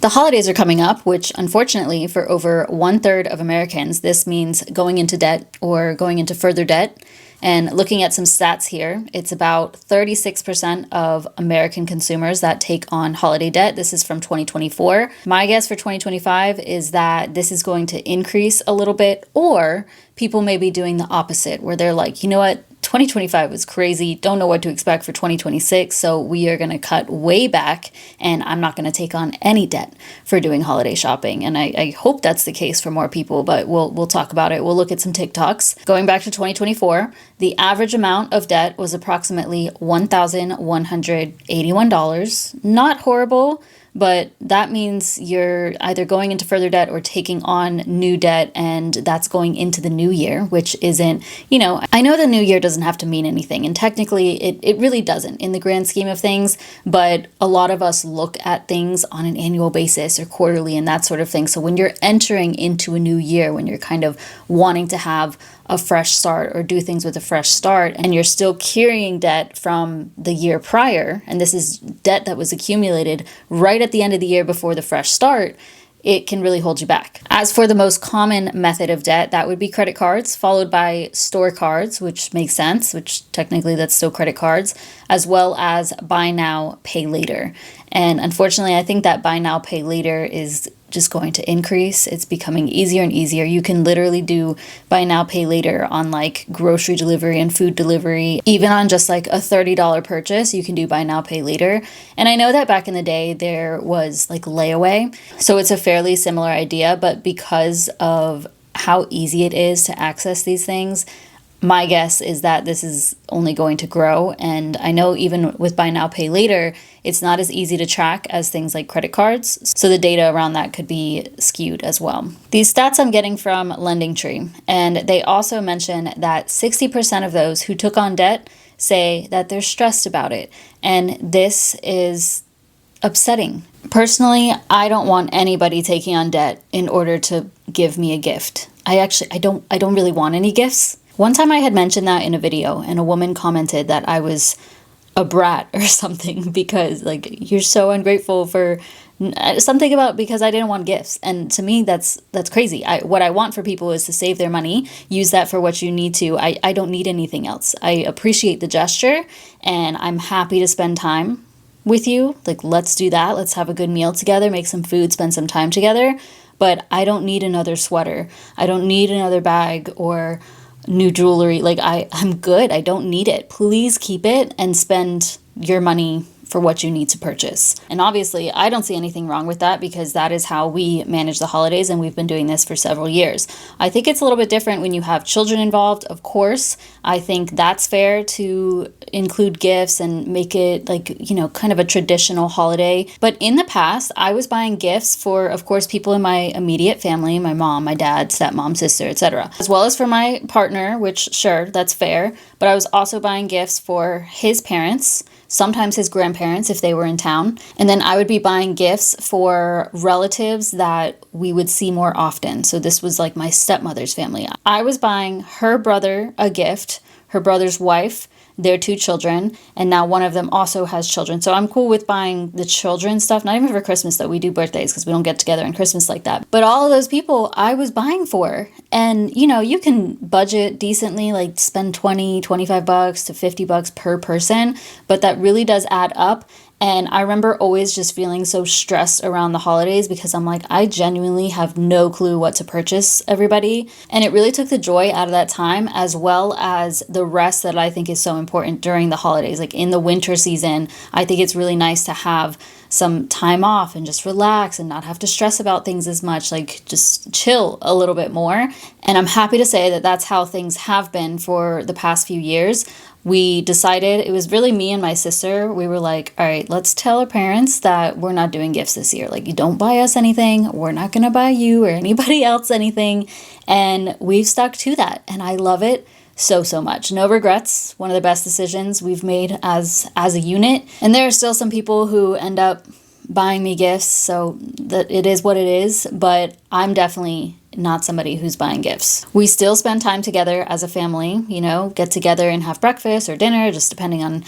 The holidays are coming up, which unfortunately for over 1/3 of Americans, this means going into debt or going into further debt. And looking at some stats here, it's about 36% of American consumers that take on holiday debt. This is from 2024. My guess for 2025 is that this is going to increase a little bit, or people may be doing the opposite, where they're like, you know what? 2025 was crazy. Don't know what to expect for 2026. So we are going to cut way back, and I'm not going to take on any debt for doing holiday shopping. And I hope that's the case for more people, but we'll talk about it. We'll look at some TikToks. Going back to 2024, the average amount of debt was approximately $1,181. Not horrible, but that means you're either going into further debt or taking on new debt, and that's going into the new year, which isn't, I know the new year doesn't have to mean anything, and technically it really doesn't in the grand scheme of things, but a lot of us look at things on an annual basis or quarterly and that sort of thing. So when you're entering into a new year, when you're kind of wanting to have a fresh start or do things with a fresh start, and you're still carrying debt from the year prior, and this is debt that was accumulated right at the end of the year before the fresh start, it can really hold you back. As for the most common method of debt, that would be credit cards, followed by store cards, which makes sense, which technically that's still credit cards, as well as buy now, pay later. And unfortunately, I think that buy now, pay later is just going to increase. It's becoming easier and easier. You can literally do buy now, pay later on like grocery delivery and food delivery. Even on just like a $30 purchase, you can do buy now, pay later. And I know that back in the day there was like layaway. So it's a fairly similar idea, but because of how easy it is to access these things, my guess is that this is only going to grow. And I know even with buy now, pay later, it's not as easy to track as things like credit cards. So the data around that could be skewed as well. These stats I'm getting from LendingTree, and they also mention that 60% of those who took on debt say that they're stressed about it. And this is upsetting. Personally, I don't want anybody taking on debt in order to give me a gift. I don't really want any gifts. One time I had mentioned that in a video, and a woman commented that I was a brat or something because like, you're so ungrateful for something about because I didn't want gifts. And to me, that's crazy. What I want for people is to save their money, use that for what you need to. I don't need anything else. I appreciate the gesture, and I'm happy to spend time with you. Like, let's do that. Let's have a good meal together, make some food, spend some time together. But I don't need another sweater. I don't need another bag or new jewelry. Like, I'm good. I don't need it. Please keep it and spend your money for what you need to purchase. And obviously, I don't see anything wrong with that because that is how we manage the holidays, and we've been doing this for several years. I think it's a little bit different when you have children involved, of course. I think that's fair to include gifts and make it like, kind of a traditional holiday. But in the past, I was buying gifts for, of course, people in my immediate family, my mom, my dad, stepmom, sister, etc., as well as for my partner, which sure, that's fair. But I was also buying gifts for his parents, sometimes his grandparents if they were in town. And then I would be buying gifts for relatives that we would see more often. So this was like my stepmother's family. I was buying her brother a gift, her brother's wife, their 2 children, and now one of them also has children. So I'm cool with buying the children stuff, not even for Christmas though. We do birthdays because we don't get together on Christmas like that. But all of those people I was buying for. And you can budget decently, like spend $20, $25 to $50 per person, but that really does add up. And I remember always just feeling so stressed around the holidays because I'm like, I genuinely have no clue what to purchase everybody. And it really took the joy out of that time, as well as the rest that I think is so important during the holidays. Like in the winter season, I think it's really nice to have some time off and just relax and not have to stress about things as much, like just chill a little bit more. And I'm happy to say that that's how things have been for the past few years. We decided, it was really me and my sister, we were like, all right, let's tell our parents that we're not doing gifts this year. Like, you don't buy us anything, we're not going to buy you or anybody else anything. And we've stuck to that. And I love it so much. No regrets. One of the best decisions we've made as a unit. And there are still some people who end up buying me gifts, so that it is what it is, but I'm definitely not somebody who's buying gifts. We still spend time together as a family, get together and have breakfast or dinner, just depending on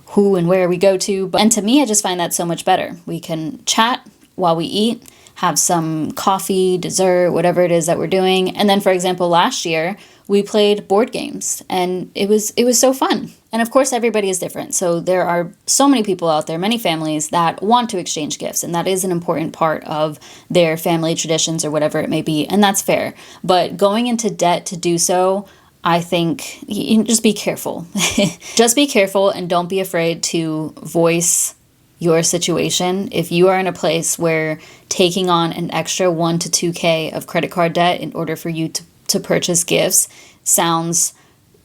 who and where we go to. And to me, I just find that so much better. We can chat, while we eat, have some coffee, dessert, whatever it is that we're doing. And then, for example, last year we played board games, and it was so fun. And of course, everybody is different. So there are so many people out there, many families that want to exchange gifts, and that is an important part of their family traditions or whatever it may be, and that's fair. But going into debt to do so, I think just be careful. Just be careful and don't be afraid to voice your situation. If you are in a place where taking on an extra 1 to 2K of credit card debt in order for you to purchase gifts sounds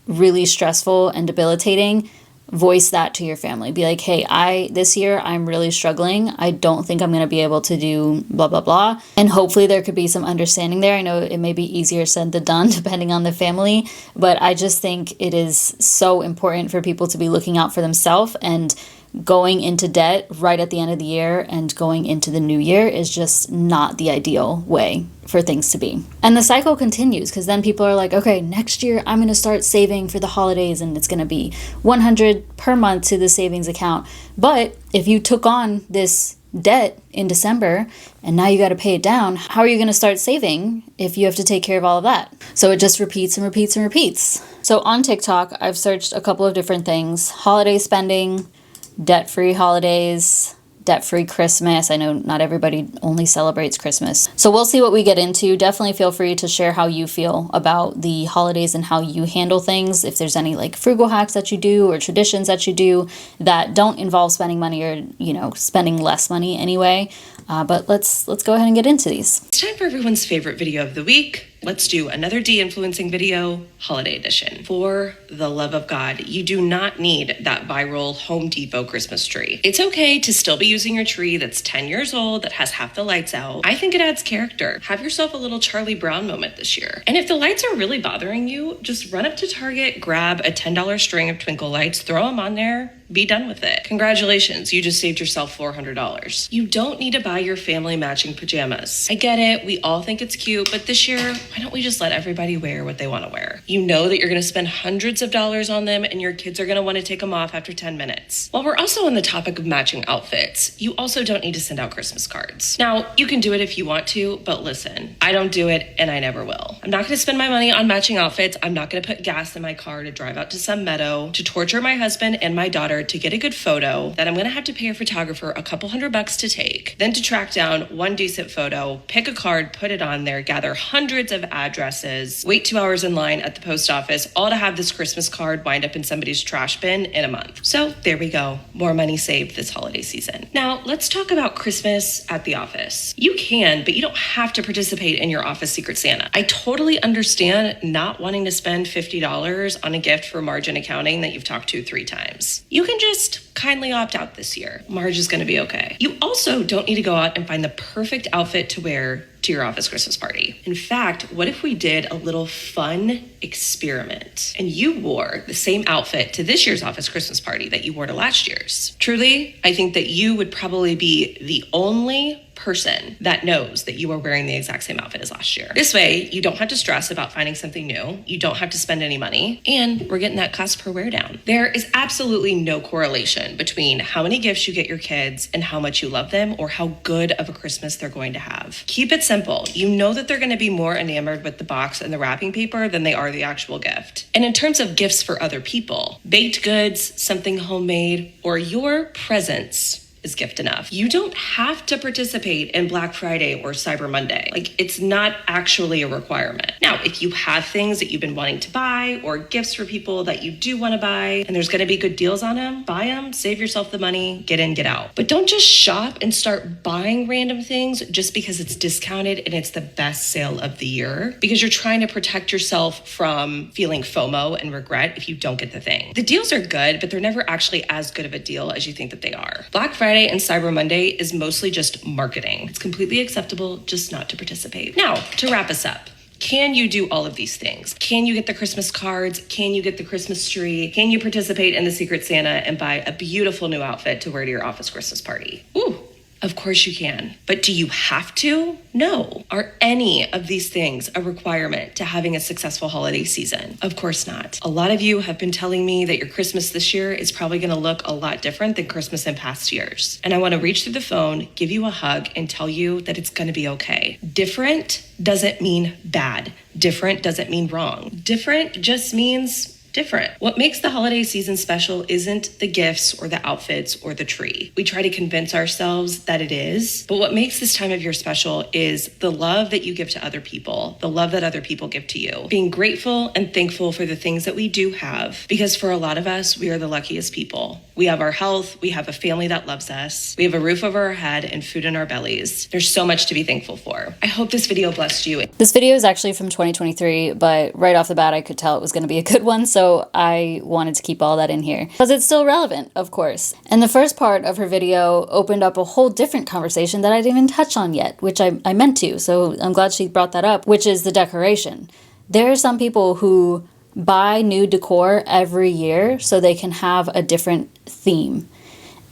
really stressful and debilitating, voice that to your family. Be like, hey, this year I'm really struggling. I don't think I'm going to be able to do blah, blah, blah. And hopefully there could be some understanding there. I know it may be easier said than done depending on the family, but I just think it is so important for people to be looking out for themselves, and going into debt right at the end of the year and going into the new year is just not the ideal way for things to be. And the cycle continues, because then people are like, okay, next year I'm going to start saving for the holidays, and it's going to be $100 per month to the savings account. But if you took on this debt in December and now you got to pay it down, how are you going to start saving if you have to take care of all of that? So it just repeats and repeats and repeats. So on TikTok, I've searched a couple of different things: holiday spending, debt-free holidays, debt-free Christmas. I know not everybody only celebrates Christmas. So we'll see what we get into. Definitely feel free to share how you feel about the holidays and how you handle things. If there's any like frugal hacks that you do or traditions that you do that don't involve spending money, or, spending less money anyway. But let's go ahead and get into these. It's time for everyone's favorite video of the week. Let's do another Deinfluencing video, holiday edition. For the love of God, you do not need that viral Home Depot Christmas tree. It's okay to still be using your tree that's 10 years old, that has half the lights out. I think it adds character. Have yourself a little Charlie Brown moment this year. And if the lights are really bothering you, just run up to Target, grab a $10 string of twinkle lights, throw them on there, be done with it. Congratulations, you just saved yourself $400. You don't need to buy your family matching pajamas. I get it, we all think it's cute, but this year, why don't we just let everybody wear what they want to wear? You know that you're going to spend hundreds of dollars on them, and your kids are going to want to take them off after 10 minutes. While we're also on the topic of matching outfits, you also don't need to send out Christmas cards. Now, you can do it if you want to, but listen, I don't do it, and I never will. I'm not going to spend my money on matching outfits. I'm not going to put gas in my car to drive out to some meadow to torture my husband and my daughter to get a good photo that I'm going to have to pay a photographer a couple $100 to take, then to track down one decent photo, pick a card, put it on there, gather hundreds of addresses, wait 2 hours in line at the post office, all to have this Christmas card wind up in somebody's trash bin in a month. So there we go. More money saved this holiday season. Now let's talk about Christmas at the office. You can, but you don't have to participate in your office Secret Santa. I totally understand not wanting to spend $50 on a gift for margin accounting that you've talked to 3 times. You can just kindly opt out this year. Marge is going to be okay. You also don't need to go out and find the perfect outfit to wear to your office Christmas party. In fact, what if we did a little fun experiment and you wore the same outfit to this year's office Christmas party that you wore to last year's? Truly, I think that you would probably be the only person that knows that you are wearing the exact same outfit as last year. This way, you don't have to stress about finding something new. You don't have to spend any money, and we're getting that cost per wear down. There is absolutely no correlation between how many gifts you get your kids and how much you love them, or how good of a Christmas they're going to have. Keep it simple. You know that they're going to be more enamored with the box and the wrapping paper than they are the actual gift. And in terms of gifts for other people, baked goods, something homemade, or your presence is gift enough. You don't have to participate in Black Friday or Cyber Monday. It's not actually a requirement. Now, if you have things that you've been wanting to buy, or gifts for people that you do want to buy, and there's going to be good deals on them, buy them, save yourself the money, get in, get out. But don't just shop and start buying random things just because it's discounted and it's the best sale of the year, because you're trying to protect yourself from feeling FOMO and regret if you don't get the thing. The deals are good, but they're never actually as good of a deal as you think that they are. Black Friday and Cyber Monday is mostly just marketing. It's completely acceptable just not to participate. Now, to wrap us up, can you do all of these things? Can you get the Christmas cards? Can you get the Christmas tree? Can you participate in the Secret Santa and buy a beautiful new outfit to wear to your office Christmas party? Ooh, Of course you can. But do you have to? No. Are any of these things a requirement to having a successful holiday season? Of course not. A lot of you have been telling me that your Christmas this year is probably going to look a lot different than Christmas in past years. And I want to reach through the phone, give you a hug, and tell you that it's going to be okay. Different doesn't mean bad. Different doesn't mean wrong. Different just means different. What makes the holiday season special isn't the gifts or the outfits or the tree. We try to convince ourselves that it is, but what makes this time of year special is the love that you give to other people, the love that other people give to you. Being grateful and thankful for the things that we do have, because for a lot of us, we are the luckiest people. We have our health, we have a family that loves us, we have a roof over our head and food in our bellies. There's so much to be thankful for. I hope this video blessed you. This video is actually from 2023, but right off the bat, I could tell it was going to be a good one, so I wanted to keep all that in here because it's still relevant, of course. And the first part of her video opened up a whole different conversation that I didn't even touch on yet, which I meant to, so I'm glad she brought that up, which is the decoration. There are some people who buy new decor every year so they can have a different theme.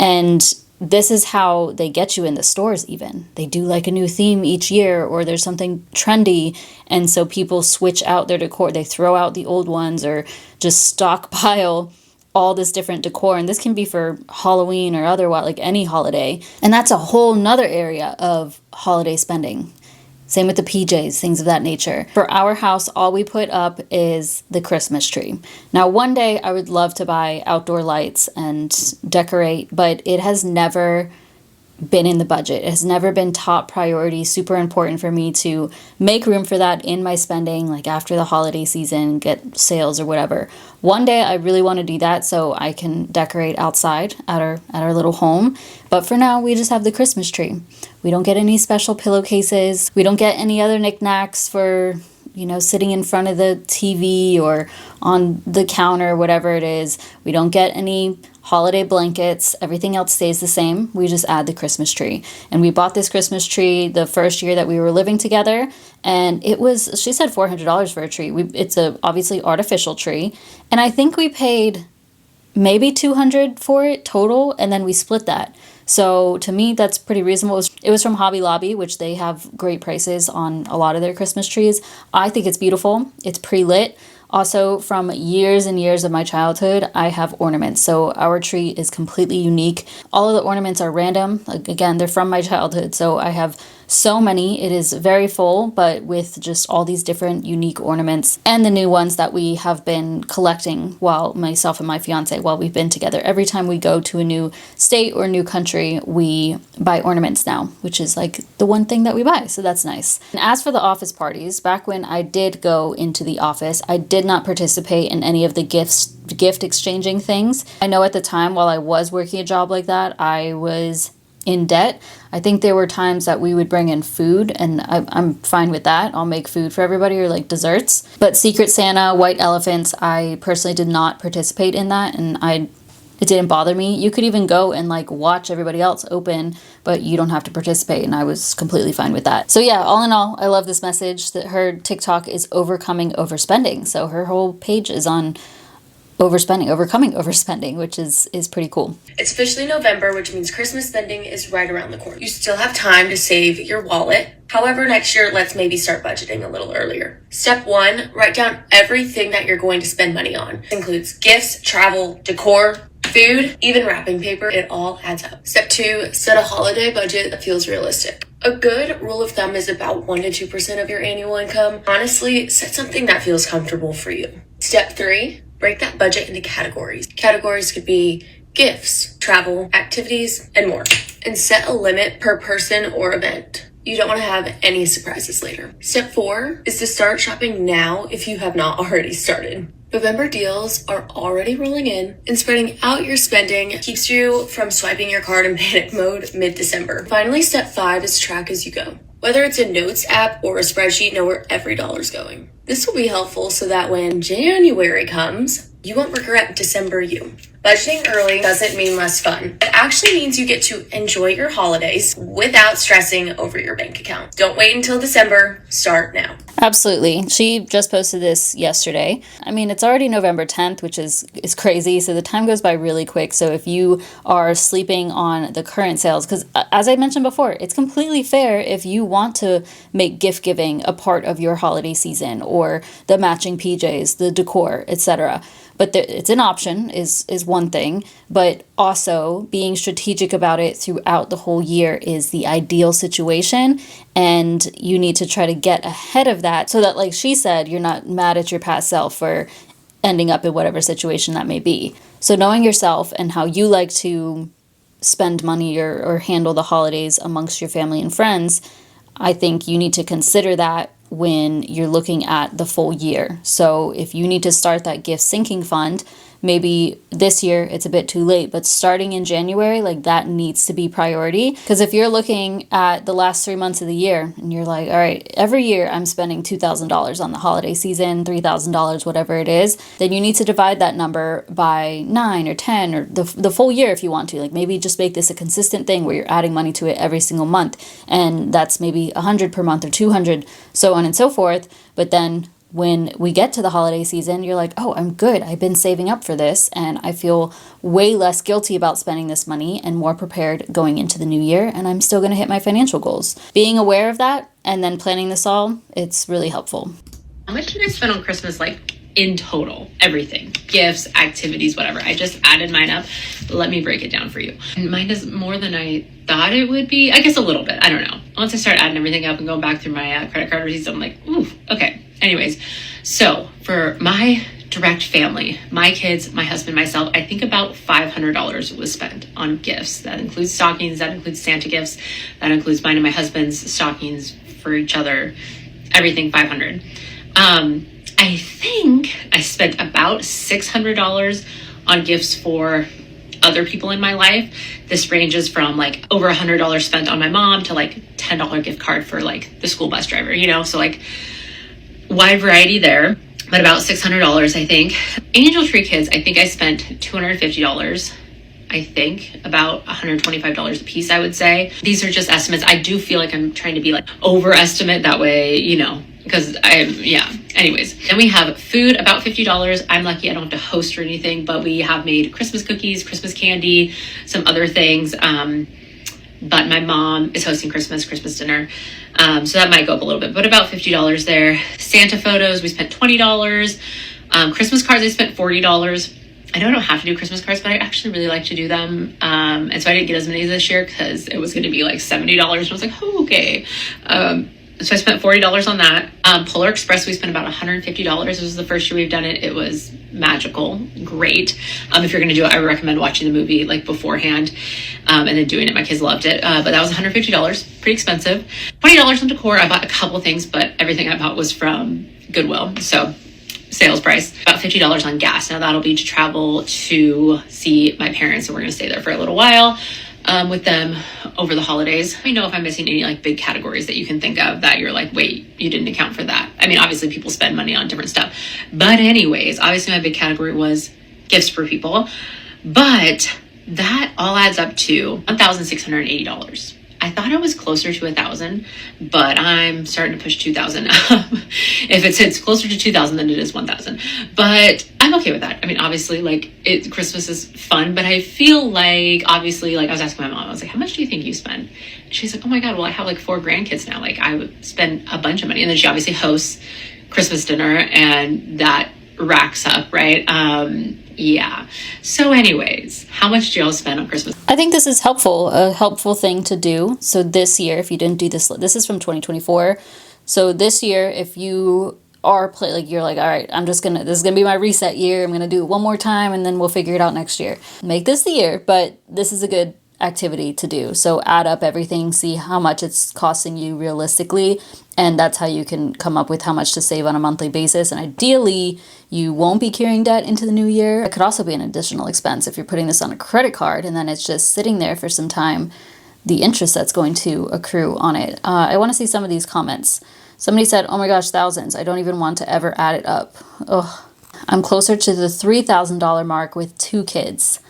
And this is how they get you in the stores even. They do like a new theme each year, or there's something trendy, and so people switch out their decor. They throw out the old ones or just stockpile all this different decor. And this can be for Halloween or otherwise, like any holiday. And that's a whole nother area of holiday spending. Same with the PJs, things of that nature. For our house, all we put up is the Christmas tree. Now, one day I would love to buy outdoor lights and decorate, but it has never been in the budget. It has never been top priority, super important for me to make room for that in my spending, like after the holiday season, get sales or whatever. One day I really want to do that so I can decorate outside at our little home. But for now, we just have the Christmas tree. We don't get any special pillowcases. We don't get any other knickknacks for, sitting in front of the TV or on the counter, whatever it is. We don't get any holiday blankets. Everything else stays the same. We just add the Christmas tree. And we bought this Christmas tree the first year that we were living together. And it was, she said $400 for a tree. It's a obviously artificial tree. And I think we paid maybe $200 for it total. And then we split that. So to me, that's pretty reasonable. It was from Hobby Lobby, which they have great prices on a lot of their Christmas trees. I think it's beautiful. It's pre-lit. Also, from years and years of my childhood, I have ornaments. So our tree is completely unique. All of the ornaments are random. Again, they're from my childhood. So I have so many. It is very full, but with just all these different unique ornaments and the new ones that we have been collecting while myself and my fiance, while we've been together. Every time we go to a new state or new country, we buy ornaments now, which is like the one thing that we buy. So that's nice. And as for the office parties, back when I did go into the office, I did not participate in any of the gift exchanging things. I know at the time while I was working a job like that, I was in debt. I think there were times that we would bring in food, and I'm fine with that. I'll make food for everybody, or like desserts. But Secret Santa, White Elephants, I personally did not participate in that, and it didn't bother me. You could even go and like watch everybody else open, but you don't have to participate, and I was completely fine with that. So yeah, all in all, I love this message that her TikTok is overcoming overspending. So her whole page is on overcoming overspending, which is pretty cool. It's officially November, which means Christmas spending is right around the corner. You still have time to save your wallet. However, next year, let's maybe start budgeting a little earlier. Step 1, write down everything that you're going to spend money on. This includes gifts, travel, decor, food, even wrapping paper. It all adds up. Step 2, set a holiday budget that feels realistic. A good rule of thumb is about 1 to 2% of your annual income. Honestly, set something that feels comfortable for you. Step 3, break that budget into categories. Categories could be gifts, travel, activities, and more. And set a limit per person or event. You don't want to have any surprises later. Step 4 is to start shopping now if you have not already started. November deals are already rolling in, and spreading out your spending keeps you from swiping your card in panic mode mid-December. Finally, step 5 is track as you go. Whether it's a notes app or a spreadsheet, know where every dollar's going. This will be helpful so that when January comes, you won't regret December you. Budgeting early doesn't mean less fun. It actually means you get to enjoy your holidays without stressing over your bank account. Don't wait until December. Start now. Absolutely. She just posted this yesterday. I mean, it's already November 10th, which is crazy. So the time goes by really quick. So if you are sleeping on the current sales, because as I mentioned before, it's completely fair if you want to make gift giving a part of your holiday season, or the matching PJs, the decor, etc. But it's an option is one thing, but also being strategic about it throughout the whole year is the ideal situation. And you need to try to get ahead of that so that, like she said, you're not mad at your past self for ending up in whatever situation that may be. So knowing yourself and how you like to spend money or handle the holidays amongst your family and friends, I think you need to consider that when you're looking at the full year. So if you need to start that gift sinking fund, maybe this year it's a bit too late, but starting in January, like that needs to be priority. Because if you're looking at the last 3 months of the year and you're like, all right, every year I'm spending $2,000 on the holiday season, $3,000, whatever it is, then you need to divide that number by 9 or 10 or the full year if you want to. Like maybe just make this a consistent thing where you're adding money to it every single month. And that's maybe 100 per month or 200, so on and so forth. But then when we get to the holiday season, you're like, oh, I'm good. I've been saving up for this, and I feel way less guilty about spending this money and more prepared going into the new year, and I'm still going to hit my financial goals. Being aware of that and then planning this all, it's really helpful. How much did I spend on Christmas, like in total? Everything, gifts, activities, whatever. I just added mine up. Let me break it down for you. And mine is more than I thought it would be. I guess a little bit. I don't know. Once I start adding everything up and going back through my credit card receipts, I'm like, ooh, okay. Anyways, so for my direct family, my kids, my husband, myself, I think about $500 was spent on gifts. That includes stockings, that includes Santa gifts, that includes mine and my husband's stockings for each other, everything $500. I think I spent about $600 on gifts for other people in my life. This ranges from like over $100 spent on my mom to like $10 gift card for like the school bus driver, you know? So like wide variety there, but about $600, I think. Angel Tree Kids, I think I spent $250. I think about $125 a piece, I would say. These are just estimates. I do feel like I'm trying to be like overestimate that way, you know, because anyways. Then we have food, about $50. I'm lucky I don't have to host or anything, but we have made Christmas cookies, Christmas candy, some other things. But my mom is hosting Christmas dinner. So that might go up a little bit, but about $50 there. Santa photos, we spent $20. Christmas cards, I spent $40. I know I don't have to do Christmas cards, but I actually really like to do them. And so I didn't get as many this year because it was going to be like $70. And I was like, oh, okay. So I spent $40 on that. Polar Express, we spent about $150. This was the first year we've done it. It was magical, great. If you're going to do it, I would recommend watching the movie like beforehand and then doing it. My kids loved it. But that was $150, pretty expensive. $20 on decor. I bought a couple things, but everything I bought was from Goodwill. So sales price, about $50 on gas. Now that'll be to travel to see my parents, and we're going to stay there for a little while with them over the holidays. Let me know if I'm missing any like big categories that you can think of that you're like, wait, you didn't account for that. I mean, obviously people spend money on different stuff, but anyways, obviously my big category was gifts for people, but that all adds up to $1,680. I thought it was closer to 1,000, but I'm starting to push 2,000. If it's closer to 2,000 than it is 1,000, but I'm okay with that. I mean, obviously, like Christmas is fun, but I feel like obviously, like I was asking my mom, I was like, "How much do you think you spend?" And she's like, "Oh my God, well, I have like 4 grandkids now. Like I would spend a bunch of money." And then she obviously hosts Christmas dinner, and that racks up, right? Yeah. So anyways, how much do y'all spend on Christmas? I think this is helpful, a helpful thing to do. So this year, if you didn't do this, this is from 2024. So this year, if you are you're like, all right, this is gonna be my reset year. I'm gonna do it one more time and then we'll figure it out next year. Make this the year, but this is a good activity to do. So add up everything, see how much it's costing you realistically, and that's how you can come up with how much to save on a monthly basis. And ideally, you won't be carrying debt into the new year. It could also be an additional expense if you're putting this on a credit card and then it's just sitting there for some time, the interest that's going to accrue on it. I want to see some of these comments. Somebody said, oh my gosh, thousands. I don't even want to ever add it up. Ugh. I'm closer to the $3,000 mark with 2 kids.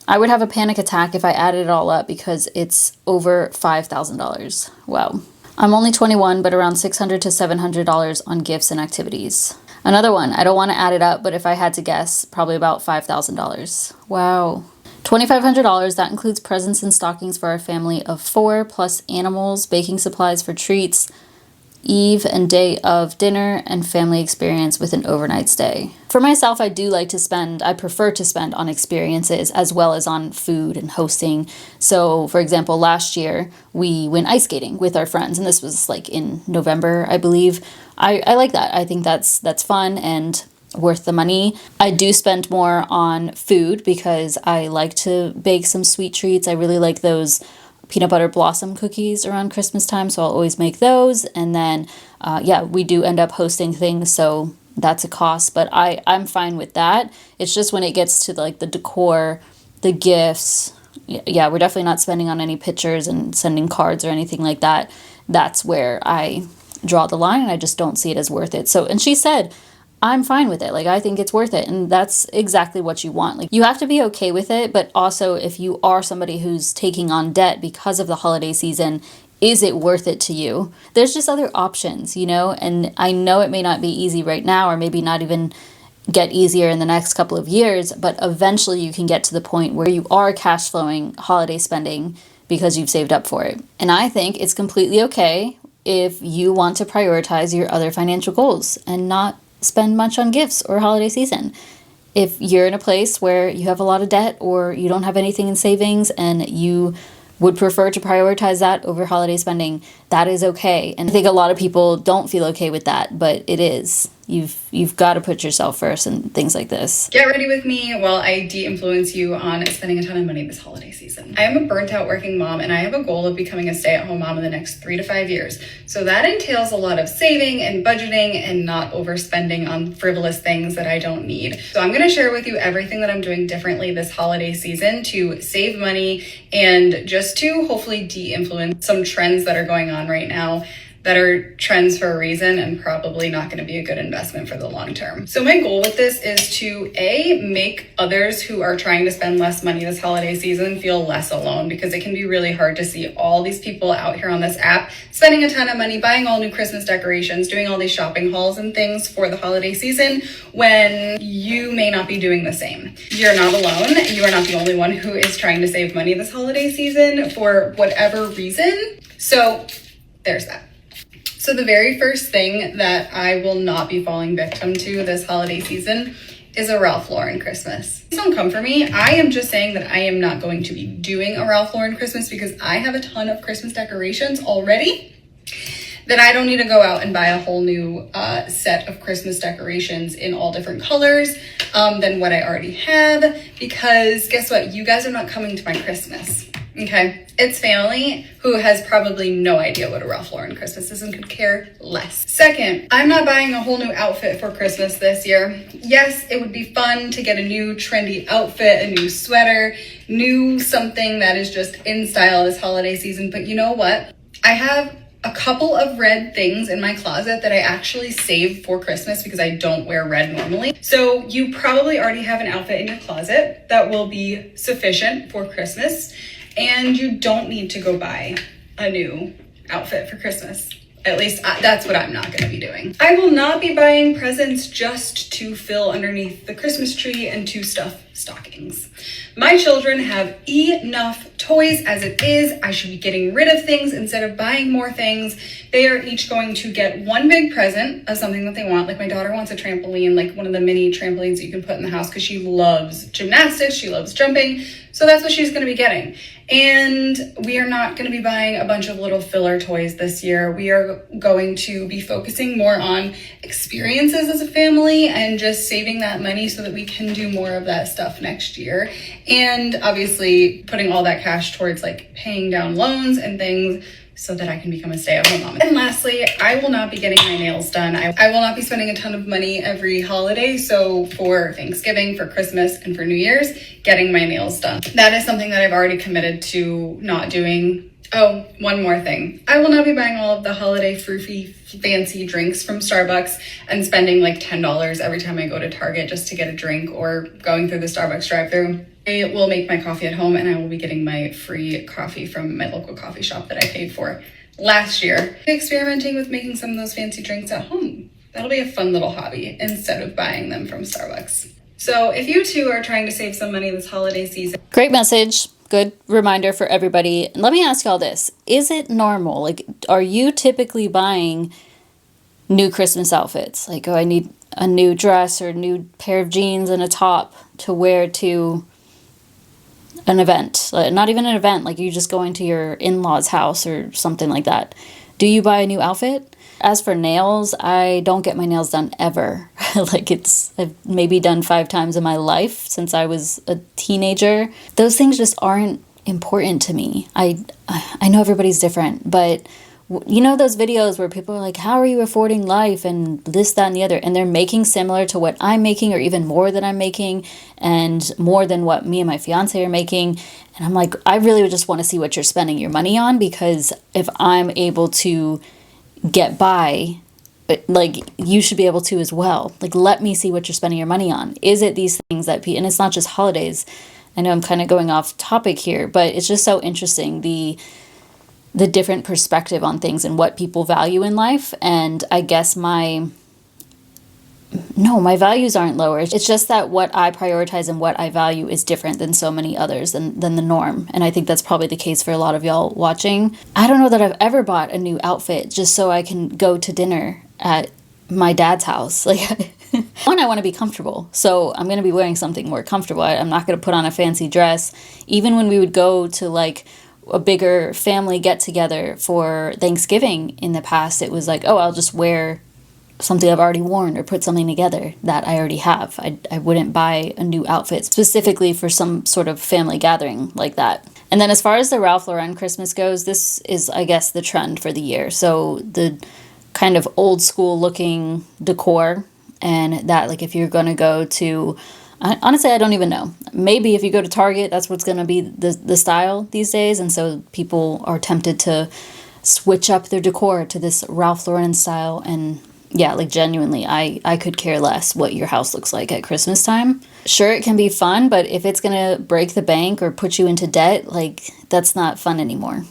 I would have a panic attack if I added it all up because it's over $5,000. Wow. I'm only 21, but around $600 to $700 on gifts and activities. Another one, I don't want to add it up, but if I had to guess, probably about $5,000. Wow. $2,500, that includes presents and stockings for our family of 4, plus animals, baking supplies for treats, eve and day of dinner, and family experience with an overnight stay. For myself, I prefer to spend on experiences as well as on food and hosting. So, for example, last year we went ice skating with our friends, and this was like in November, I believe. I like that. I think that's fun and worth the money. I do spend more on food because I like to bake some sweet treats. I really like those peanut butter blossom cookies around Christmas time, so I'll always make those. And then, we do end up hosting things, so that's a cost, but I'm fine with that. It's just when it gets to like the decor, the gifts, yeah, we're definitely not spending on any pictures and sending cards or anything like that. That's where I draw the line, and I just don't see it as worth it. So, and she said, I'm fine with it. Like, I think it's worth it. And that's exactly what you want. Like, you have to be okay with it. But also, if you are somebody who's taking on debt because of the holiday season, is it worth it to you? There's just other options, and I know it may not be easy right now, or maybe not even get easier in the next couple of years, but eventually you can get to the point where you are cash flowing holiday spending because you've saved up for it. And I think it's completely okay if you want to prioritize your other financial goals and not spend much on gifts or holiday season. If you're in a place where you have a lot of debt or you don't have anything in savings and you would prefer to prioritize that over holiday spending, that is okay. And I think a lot of people don't feel okay with that, but it is. You've got to put yourself first and things like this. Get ready with me while I de-influence you on spending a ton of money this holiday season. I am a burnt out working mom, and I have a goal of becoming a stay-at-home mom in the next 3 to 5 years. So that entails a lot of saving and budgeting and not overspending on frivolous things that I don't need. So I'm going to share with you everything that I'm doing differently this holiday season to save money and just to hopefully de-influence some trends that are going on right now that are trends for a reason and probably not going to be a good investment for the long term. So my goal with this is to make others who are trying to spend less money this holiday season feel less alone, because it can be really hard to see all these people out here on this app spending a ton of money, buying all new Christmas decorations, doing all these shopping hauls and things for the holiday season when you may not be doing the same. You're not alone. You are not the only one who is trying to save money this holiday season for whatever reason. So there's that. So the very first thing that I will not be falling victim to this holiday season is a Ralph Lauren Christmas. Please don't come for me. I am just saying that I am not going to be doing a Ralph Lauren Christmas because I have a ton of Christmas decorations already that I don't need to go out and buy a whole new set of Christmas decorations in all different colors than what I already have, because guess what? You guys are not coming to my Christmas. Okay, it's family who has probably no idea what a Ralph Lauren Christmas is and could care less. Second, I'm not buying a whole new outfit for Christmas this year. Yes, it would be fun to get a new trendy outfit, a new sweater, new something that is just in style this holiday season. But you know what? I have a couple of red things in my closet that I actually save for Christmas because I don't wear red normally. So you probably already have an outfit in your closet that will be sufficient for Christmas. And you don't need to go buy a new outfit for Christmas. At least that's what I'm not going to be doing. I will not be buying presents just to fill underneath the Christmas tree and to stuff stockings. My children have enough toys as it is. I should be getting rid of things instead of buying more things. They are each going to get one big present of something that they want. Like my daughter wants a trampoline, like one of the mini trampolines that you can put in the house because she loves gymnastics, she loves jumping. So that's what she's going to be getting. And we are not going to be buying a bunch of little filler toys this year. We are going to be focusing more on experiences as a family and just saving that money so that we can do more of that stuff next year. And obviously putting all that cash towards like paying down loans and things so that I can become a stay-at-home mom. And lastly, I will not be getting my nails done. I will not be spending a ton of money every holiday. So for Thanksgiving, for Christmas, and for New Year's, getting my nails done. That is something that I've already committed to not doing Oh, one more thing. I will not be buying all of the holiday fruity fancy drinks from Starbucks and spending like $10 every time I go to Target just to get a drink or going through the Starbucks drive-thru. I will make my coffee at home, and I will be getting my free coffee from my local coffee shop that I paid for last year. Experimenting with making some of those fancy drinks at home. That'll be a fun little hobby instead of buying them from Starbucks. So if you too are trying to save some money this holiday season. Great message. Good reminder for everybody. Let me ask y'all this. Is it normal? Like, are you typically buying new Christmas outfits? Like, oh, I need a new dress or a new pair of jeans and a top to wear to an event. Like, not even an event, like you just going to your in-laws' house or something like that. Do you buy a new outfit? As for nails, I don't get my nails done ever. I've maybe done 5 times in my life since I was a teenager. Those things just aren't important to me. I know everybody's different, but you know those videos where people are like, how are you affording life and this, that, and the other? And they're making similar to what I'm making or even more than I'm making and more than what me and my fiance are making. And I'm like, I really would just want to see what you're spending your money on, because if I'm able to get by, like, you should be able to as well. Like, let me see what you're spending your money on. Is it these things that and it's not just holidays. I know I'm kind of going off topic here, but it's just so interesting, the different perspective on things and what people value in life. And I guess my values aren't lower. It's just that what I prioritize and what I value is different than so many others than the norm. And I think that's probably the case for a lot of y'all watching. I don't know that I've ever bought a new outfit just so I can go to dinner at my dad's house. Like, one, I want to be comfortable. So I'm going to be wearing something more comfortable. I'm not going to put on a fancy dress. Even when we would go to like a bigger family get together for Thanksgiving in the past, it was like, oh, I'll just wear something I've already worn or put something together that I already have. I wouldn't buy a new outfit specifically for some sort of family gathering like that. And then as far as the Ralph Lauren Christmas goes, this is, I guess, the trend for the year. So the kind of old school looking decor, and that, like, if you're going to go to, honestly, I don't even know. Maybe if you go to Target, that's what's going to be the style these days. And so people are tempted to switch up their decor to this Ralph Lauren style. And yeah, like, genuinely, I could care less what your house looks like at Christmas time. Sure, it can be fun, but if it's going to break the bank or put you into debt, like, that's not fun anymore.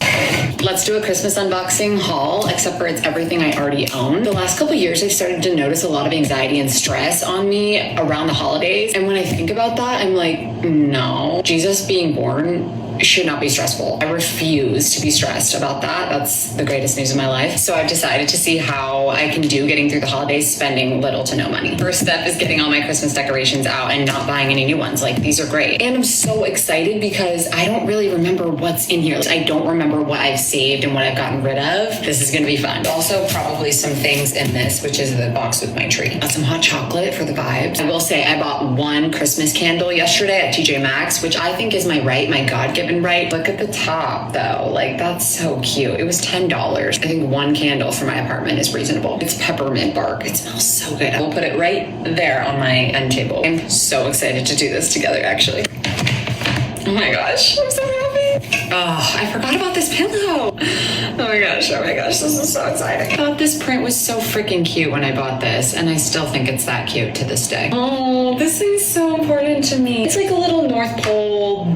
Let's do a Christmas unboxing haul, except for it's everything I already own. The last couple years, I've started to notice a lot of anxiety and stress on me around the holidays. And when I think about that, I'm like, no, Jesus being born should not be stressful. I refuse to be stressed about that. That's the greatest news of my life. So I've decided to see how I can do getting through the holidays spending little to no money. First step is getting all my Christmas decorations out and not buying any new ones. Like, these are great. And I'm so excited because I don't really remember what's in here. I don't remember what I've saved and what I've gotten rid of. This is going to be fun. Also, probably some things in this, which is the box with my tree. Got some hot chocolate for the vibes. I will say I bought one Christmas candle yesterday at TJ Maxx, which I think is my God-given right. Look at the top though. Like, that's so cute. It was $10. I think one candle for my apartment is reasonable. It's peppermint bark. It smells so good. I will put it right there on my end table. I'm so excited to do this together, actually. Oh my gosh, I'm so happy. Oh, I forgot about this pillow. Oh my gosh, this is so exciting. I thought this print was so freaking cute when I bought this, and I still think it's that cute to this day. Oh, this is so important to me. It's like a little North Pole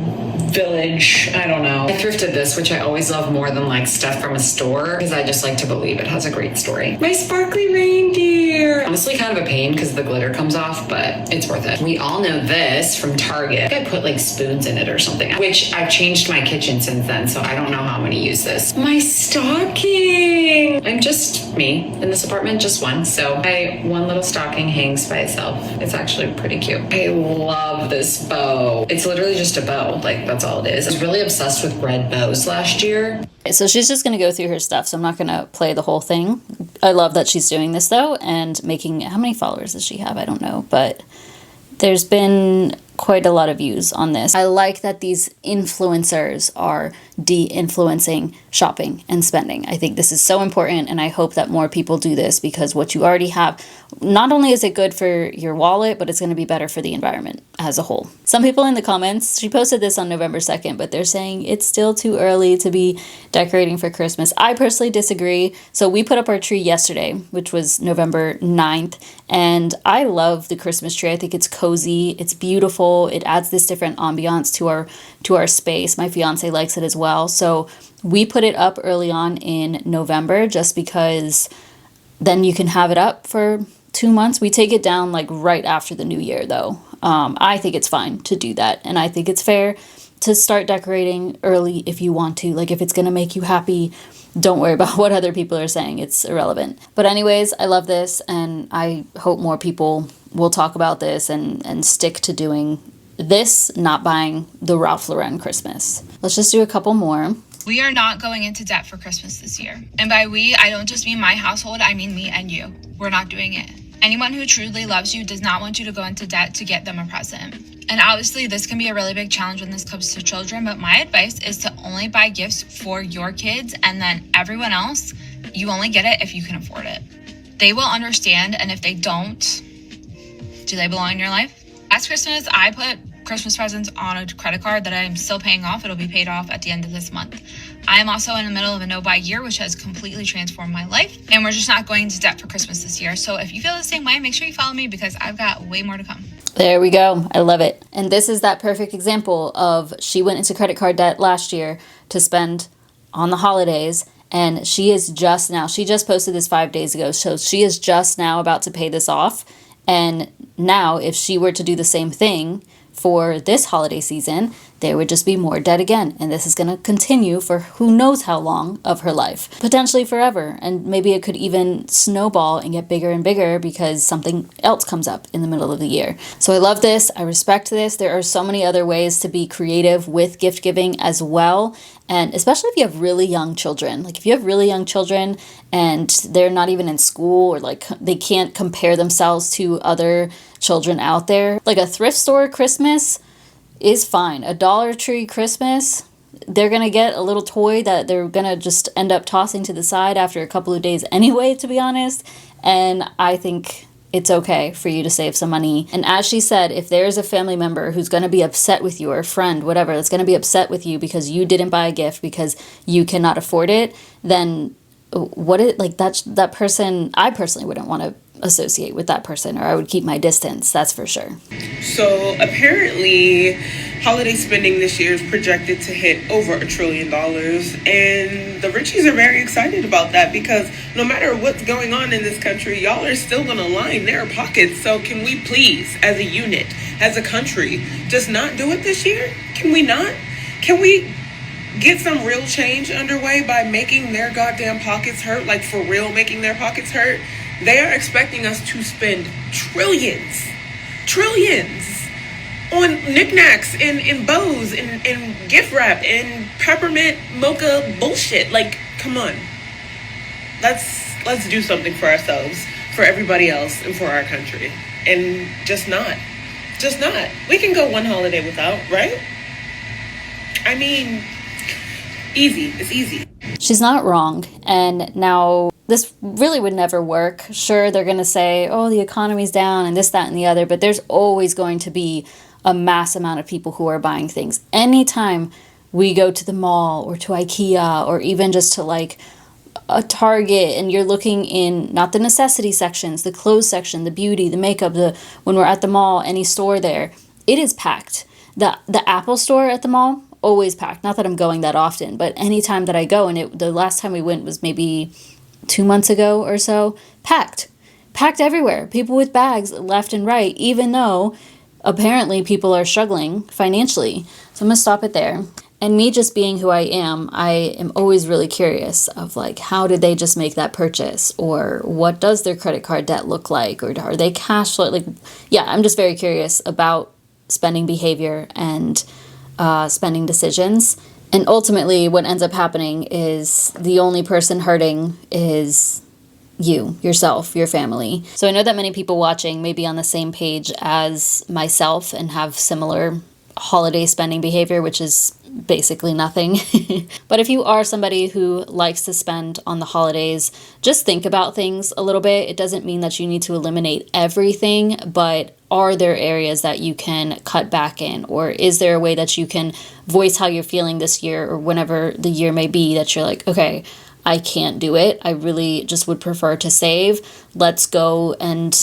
village. I don't know. I thrifted this, which I always love more than like stuff from a store, because I just like to believe it has a great story. My sparkly reindeer. Honestly, kind of a pain because the glitter comes off, but it's worth it. We all know this from Target. I put like spoons in it or something, which I've changed my kitchen since then, so I don't know how I'm gonna use this. My stocking. I'm just me in this apartment, just one. So my one little stocking hangs by itself. It's actually pretty cute. I love this bow. It's literally just a bow. Like, that's all it is. I was really obsessed with red bows last year. So she's just going to go through her stuff, so I'm not going to play the whole thing. I love that she's doing this, though, and making... How many followers does she have? I don't know, but there's been quite a lot of views on this. I like that these influencers are de-influencing shopping and spending. I think this is so important, and I hope that more people do this, because what you already have, not only is it good for your wallet, but it's going to be better for the environment as a whole. Some people in the comments, she posted this on November 2nd, but they're saying it's still too early to be decorating for Christmas. I personally disagree. So we put up our tree yesterday, which was November 9th, and I love the Christmas tree. I think it's cozy, it's beautiful, it adds this different ambiance to our space. My fiance likes it as well. So we put it up early on in November just because then you can have it up for 2 months. We take it down like right after the new year though. I think it's fine to do that, and I think it's fair to start decorating early if you want to. Like, if it's gonna make you happy, don't worry about what other people are saying. It's irrelevant. But anyways, I love this, and I hope more people will talk about this and stick to doing this, not buying the Ralph Lauren Christmas. Let's just do a couple more. We are not going into debt for Christmas this year. And by we, I don't just mean my household, I mean me and you. We're not doing it. Anyone who truly loves you does not want you to go into debt to get them a present. And obviously this can be a really big challenge when this comes to children, but my advice is to only buy gifts for your kids, and then everyone else, you only get it if you can afford it. They will understand, and if they don't, do they belong in your life? Last Christmas, I put Christmas presents on a credit card that I'm still paying off. It'll be paid off at the end of this month. I am also in the middle of a no-buy year, which has completely transformed my life. And we're just not going into debt for Christmas this year. So if you feel the same way, make sure you follow me, because I've got way more to come. There we go. I love it. And this is that perfect example of, she went into credit card debt last year to spend on the holidays. And she just posted this 5 days ago. So she is just now about to pay this off. And now if she were to do the same thing for this holiday season, there would just be more debt again. And this is going to continue for who knows how long of her life, potentially forever. And maybe it could even snowball and get bigger and bigger because something else comes up in the middle of the year. So I love this. I respect this. There are so many other ways to be creative with gift giving as well. And especially if you have really young children, like if you have really young children and they're not even in school, or like they can't compare themselves to other children out there, like a thrift store Christmas is fine. A Dollar Tree Christmas, they're going to get a little toy that they're going to just end up tossing to the side after a couple of days anyway, to be honest. And I think it's okay for you to save some money. And as she said, if there's a family member who's going to be upset with you, or a friend, whatever, that's going to be upset with you because you didn't buy a gift because you cannot afford it, then that person, I personally wouldn't want to associate with that person, or I would keep my distance, that's for sure. So apparently holiday spending this year is projected to hit over $1 trillion, and the richies are very excited about that, because no matter what's going on in this country, y'all are still gonna line their pockets. So can we please, as a unit, as a country, just not do it this year? Can we not? Can we get some real change underway by making their goddamn pockets hurt, like for real making their pockets hurt? They are expecting us to spend trillions on knickknacks and bows and gift wrap and peppermint mocha bullshit. Like, come on. Let's do something for ourselves, for everybody else, and for our country. And just not. We can go one holiday without, right? I mean, easy. It's easy. She's not wrong. And now, this really would never work. Sure, they're going to say, oh, the economy's down and this, that, and the other, but there's always going to be a mass amount of people who are buying things. Anytime we go to the mall or to IKEA or even just to like a Target, and you're looking in not the necessity sections, the clothes section, the beauty, the makeup, when we're at the mall, any store there, it is packed. The Apple store at the mall, always packed. Not that I'm going that often, but anytime that I go, and the last time we went was maybe 2 months ago or so, packed everywhere. People with bags left and right, even though apparently people are struggling financially. So I'm gonna stop it there. And me just being who I am always really curious of like, how did they just make that purchase? Or what does their credit card debt look like? Or are they cash flow? Like, yeah, I'm just very curious about spending behavior and spending decisions. And ultimately what ends up happening is the only person hurting is yourself, your family. So I know that many people watching may be on the same page as myself and have similar holiday spending behavior, which is basically nothing. But if you are somebody who likes to spend on the holidays, just think about things a little bit. It doesn't mean that you need to eliminate everything, but are there areas that you can cut back in? Or is there a way that you can voice how you're feeling this year or whenever the year may be that you're like, okay, I can't do it. I really just would prefer to save. Let's go and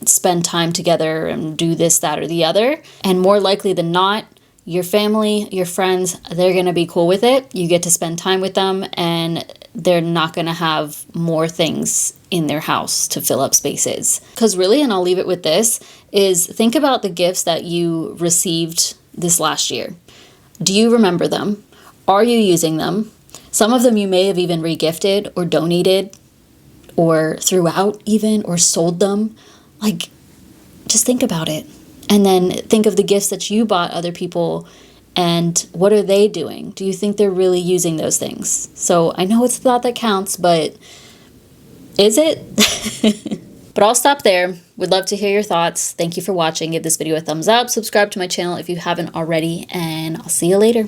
spend time together and do this, that, or the other. And more likely than not, your family, your friends, they're going to be cool with it. You get to spend time with them and they're not going to have more things in their house to fill up spaces. Because really, and I'll leave it with this, is think about the gifts that you received this last year. Do you remember them? Are you using them? Some of them you may have even regifted or donated or threw out even or sold them. Like, just think about it. And then think of the gifts that you bought other people and what are they doing? Do you think they're really using those things? So I know it's the thought that counts, but is it? But I'll stop there. Would love to hear your thoughts. Thank you for watching. Give this video a thumbs up. Subscribe to my channel if you haven't already, and I'll see you later.